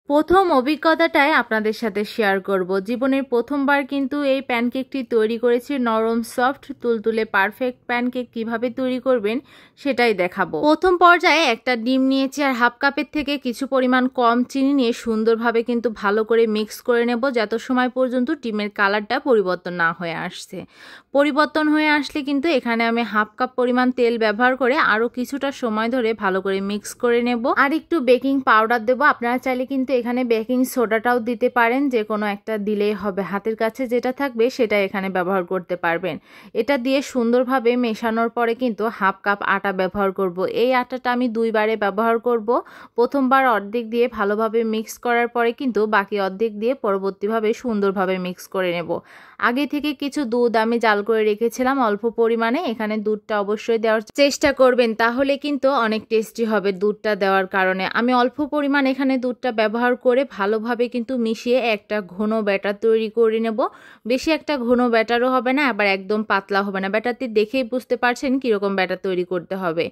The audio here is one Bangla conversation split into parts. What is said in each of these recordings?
প্রথম অভিজ্ঞতাটাই আপনাদের সাথে শেয়ার করব। জীবনের প্রথমবার কিন্তু এই প্যানকেকটি তৈরি করেছি। নরম সফট তুলতুলে পারফেক্ট প্যানকেক কিভাবে তৈরি করবেন সেটাই দেখাবো। প্রথম পর্যায়ে একটা ডিম নিয়েছি আর হাফ কাপের থেকে কিছু পরিমাণ কম চিনি নিয়ে সুন্দরভাবে কিন্তু ভালো করে মিক্স করে নেব, যত সময় পর্যন্ত ডিমের কালারটা পরিবর্তন না হয়ে আসছে। পরিবর্তন হয়ে আসলে কিন্তু এখানে আমি হাফ কাপ পরিমাণ তেল ব্যবহার করে আরও কিছুটা সময় ধরে ভালো করে মিক্স করে নেব। আর একটু বেকিং পাউডার দেবো। আপনারা চাইলে কিন্তু এখানে বেকিং সোডাটাও দিতে পারেন, যে কোনো একটা দিলেই হবে। হাতের কাছে যেটা থাকবে সেটা এখানে ব্যবহার করতে পারবেন। এটা দিয়ে সুন্দরভাবে মেশানোর পরে কিন্তু হাফ কাপ আটা ব্যবহার করব। এই আটাটা আমি দুইবারে ব্যবহার করব। প্রথমবার অর্ধেক দিয়ে ভালোভাবে মিক্স করার পরে কিন্তু বাকি অর্ধেক দিয়ে পরবর্তীভাবে সুন্দরভাবে মিক্স করে নেব। আগে থেকে কিছু দুধ আমি জাল করে রেখেছিলাম অল্প পরিমাণে। এখানে দুধটা অবশ্যই দেওয়ার চেষ্টা করবেন, তাহলে কিন্তু অনেক টেস্টি হবে দুধটা দেওয়ার কারণে। আমি অল্প পরিমাণ এখানে দুধটা ব্যবহার করে ভালোভাবে কিন্তু মিশিয়ে একটা ঘন ব্যাটার তৈরি করে নেব। বেশি একটা ঘন ব্যাটারও হবে না, আবার একদম পাতলা হবে না। ব্যাটারটি দেখেই বুঝতে পারছেন কীরকম ব্যাটার তৈরি করতে হবে।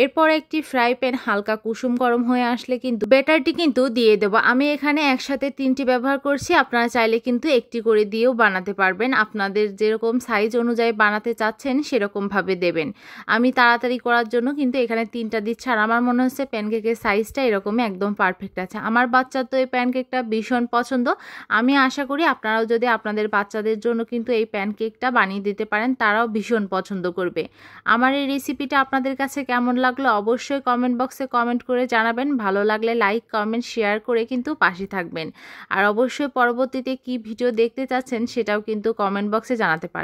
এরপর একটি ফ্রাই প্যান হালকা কুসুম গরম হয়ে আসলে কিন্তু ব্যাটারটি কিন্তু দিয়ে দেবো। আমি এখানে একসাথে 3টি ব্যবহার করছি, আপনারা চাইলে কিন্তু একটি করে দিয়েও বানাতে পারবেন। আপনাদের যেরকম সাইজ অনুযায়ী বানাতে চাচ্ছেন সেরকমভাবে দেবেন। আমি তাড়াতাড়ি করার জন্য কিন্তু এখানে 3টা দিচ্ছি। আর আমার মনে হচ্ছে প্যানকেকের সাইজটা এরকমই একদম পারফেক্ট আছে। আমার বাচ্চার তো এই প্যানকেকটা ভীষণ পছন্দ। আমি আশা করি আপনারাও যদি আপনাদের বাচ্চাদের জন্য কিন্তু এই প্যানকেকটা বানিয়ে দিতে পারেন, তারাও ভীষণ পছন্দ করবে। আমার এই রেসিপিটা আপনাদের কাছে কেমন লাগলো অবশ্যই কমেন্ট বক্সে কমেন্ট করে জানাবেন। ভালো লাগলে লাইক কমেন্ট শেয়ার করে কিন্তু পাশে থাকবেন। আর অবশ্যই পরবর্তীতে কি ভিডিও দেখতে চাচ্ছেন সেটাও কিন্তু কমেন্ট বক্সে জানাতে পারেন।